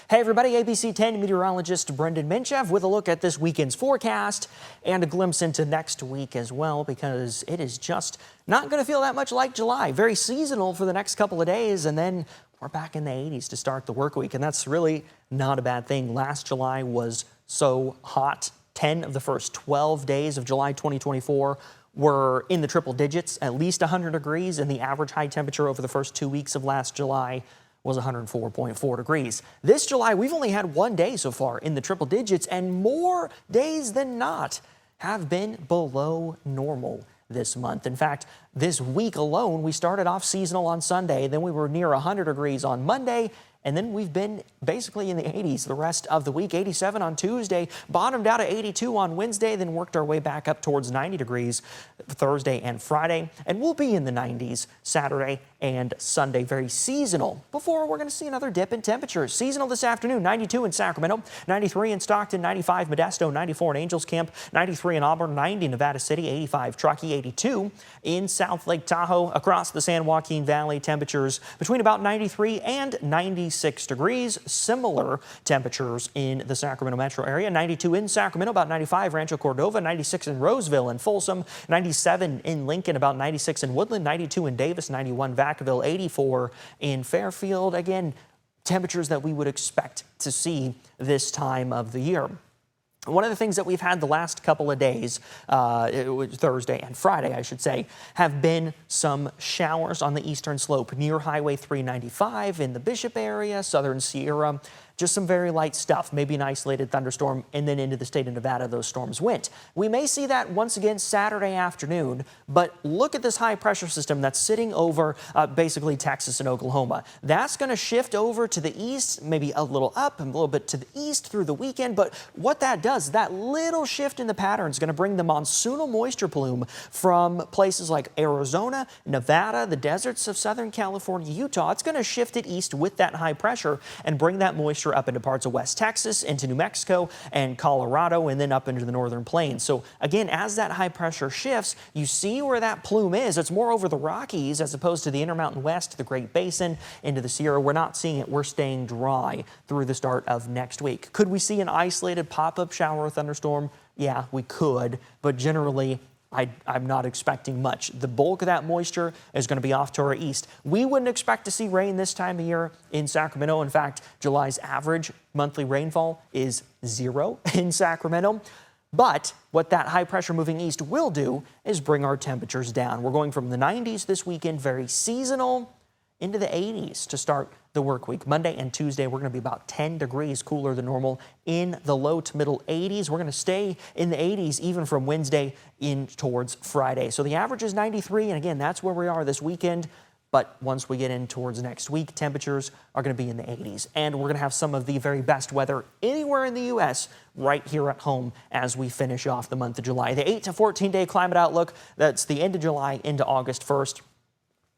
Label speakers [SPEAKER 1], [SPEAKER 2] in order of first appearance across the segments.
[SPEAKER 1] Hey everybody, ABC10 Meteorologist Brenden Mincheff with a look at this weekend's forecast and a glimpse into next week as well, because it is just not going to feel that much like July. Very seasonal for the next couple of days, and then we're back in the 80s to start the work week, and that's really not a bad thing. Last July was so hot. 10 of the first 12 days of July 2024 were in the triple digits, at least 100 degrees, and the average high temperature over the first 2 weeks of last July was 104.4 degrees. This July, we've only had one day so far in the triple digits, and more days than not have been below normal this month. In fact, this week alone, we started off seasonal on Sunday, then we were near 100 degrees on Monday, and then we've been basically in the 80s the rest of the week. 87 on Tuesday, bottomed out at 82 on Wednesday, then worked our way back up towards 90 degrees Thursday and Friday. And we'll be in the 90s Saturday and Sunday. Very seasonal before we're going to see another dip in temperatures. Seasonal this afternoon, 92 in Sacramento, 93 in Stockton, 95 Modesto, 94 in Angels Camp, 93 in Auburn, 90 in Nevada City, 85 Truckee, 82 in South Lake Tahoe. Across the San Joaquin Valley, temperatures between about 93 and 96 degrees. Similar temperatures in the Sacramento metro area. 92 in Sacramento, about 95 Rancho Cordova, 96 in Roseville and Folsom, 97 in Lincoln, about 96 in Woodland, 92 in Davis, 91 Vacaville, 84 in Fairfield. Again, temperatures that we would expect to see this time of the year. One of the things that we've had the last couple of days, Thursday and Friday, I should say, have been some showers on the eastern slope near Highway 395 in the Bishop area, southern Sierra. Just some very light stuff, maybe an isolated thunderstorm, and then into the state of Nevada those storms went. We may see that once again Saturday afternoon, but look at this high pressure system that's sitting over basically Texas and Oklahoma. That's going to shift over to the east, maybe a little up and a little bit to the east through the weekend, but what that does, that little shift in the pattern is going to bring the monsoonal moisture plume from places like Arizona, Nevada, the deserts of Southern California, Utah. It's going to shift it east with that high pressure and bring that moisture up into parts of West Texas, into New Mexico and Colorado, and then up into the northern plains. So again, as that high pressure shifts, you see where that plume is. It's more over the Rockies as opposed to the Intermountain West, the Great Basin, into the Sierra. We're not seeing it. We're staying dry through the start of next week. Could we see an isolated pop-up shower or thunderstorm? Yeah, we could, but generally, I'm not expecting much. The bulk of that moisture is going to be off to our east. We wouldn't expect to see rain this time of year in Sacramento. In fact, July's average monthly rainfall is 0 in Sacramento. But what that high pressure moving east will do is bring our temperatures down. We're going from the 90s this weekend, very seasonal, into the 80s to start the work week. Monday and Tuesday, we're going to be about 10 degrees cooler than normal in the low to middle 80s. We're going to stay in the 80s even from Wednesday in towards Friday. So the average is 93, and again, that's where we are this weekend. But once we get in towards next week, temperatures are going to be in the 80s. And we're going to have some of the very best weather anywhere in the U.S. right here at home as we finish off the month of July. The 8 to 14-day climate outlook, that's the end of July into August 1st.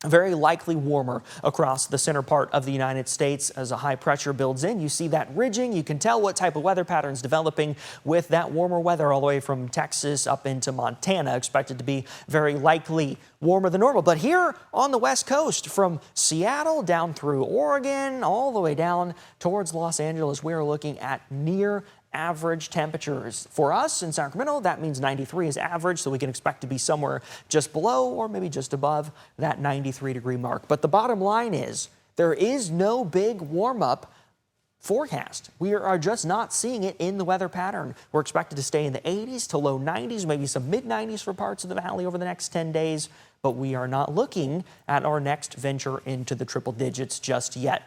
[SPEAKER 1] Very likely warmer across the center part of the United States as a high pressure builds in. You see that ridging. You can tell what type of weather patterns developing with that warmer weather all the way from Texas up into Montana. Expected to be very likely warmer than normal. But here on the West Coast, from Seattle down through Oregon, all the way down towards Los Angeles, we are looking at near average temperatures. For us in Sacramento, that means 93 is average, so we can expect to be somewhere just below or maybe just above that 93-degree mark. But the bottom line is there is no big warm-up forecast. We are just not seeing it in the weather pattern. We're expected to stay in the 80s to low 90s, maybe some mid-90s for parts of the valley over the next 10 days, but we are not looking at our next venture into the triple digits just yet.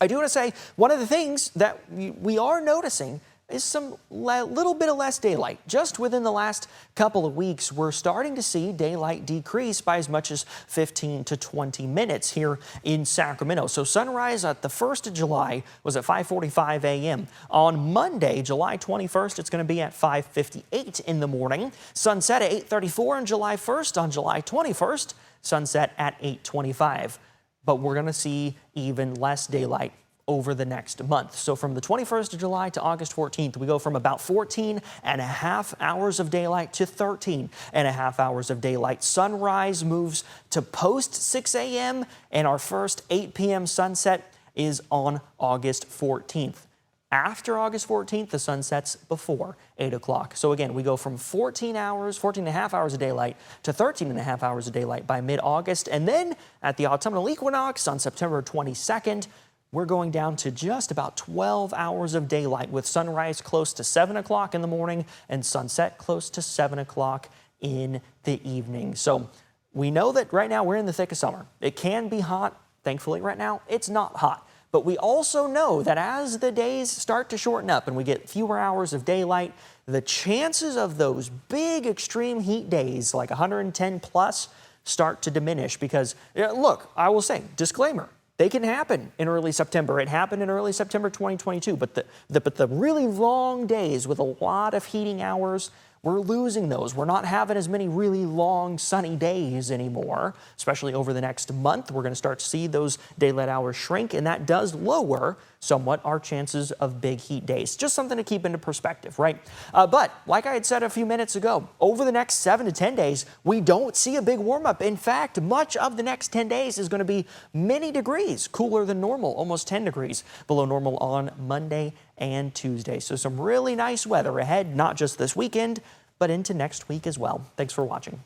[SPEAKER 1] I do want to say one of the things that we are noticing is some little bit of less daylight. Just within the last couple of weeks, we're starting to see daylight decrease by as much as 15 to 20 minutes here in Sacramento. So sunrise at the 1st of July was at 5:45 a.m. On Monday, July 21st, it's going to be at 5:58 in the morning. Sunset at 8:34 on July 1st. On July 21st, sunset at 8:25. But we're going to see even less daylight over the next month. So from the 21st of July to August 14th, we go from about 14 and a half hours of daylight to 13 and a half hours of daylight. Sunrise moves to post 6 a.m. and our first 8 p.m. sunset is on August 14th. After August 14th, the sun sets before 8 o'clock. So again, we go from 14 and a half hours of daylight to 13 and a half hours of daylight by mid-August. And then at the autumnal equinox on September 22nd, we're going down to just about 12 hours of daylight with sunrise close to 7 o'clock in the morning and sunset close to 7 o'clock in the evening. So we know that right now we're in the thick of summer. It can be hot. Thankfully, right now, it's not hot. But we also know that as the days start to shorten up and we get fewer hours of daylight, the chances of those big extreme heat days like 110 plus start to diminish because, look, I will say, disclaimer, they can happen in early September. It happened in early September 2022, but the really long days with a lot of heating hours, we're losing those. We're not having as many really long sunny days anymore, especially over the next month. We're going to start to see those daylight hours shrink, and that does lower somewhat our chances of big heat days. Just something to keep into perspective, right? But like I had said a few minutes ago, over the next 7 to 10 days, we don't see a big warm up. In fact, much of the next 10 days is going to be many degrees cooler than normal, almost 10 degrees below normal on Monday and Tuesday. So some really nice weather ahead, not just this weekend, but into next week as well. Thanks for watching.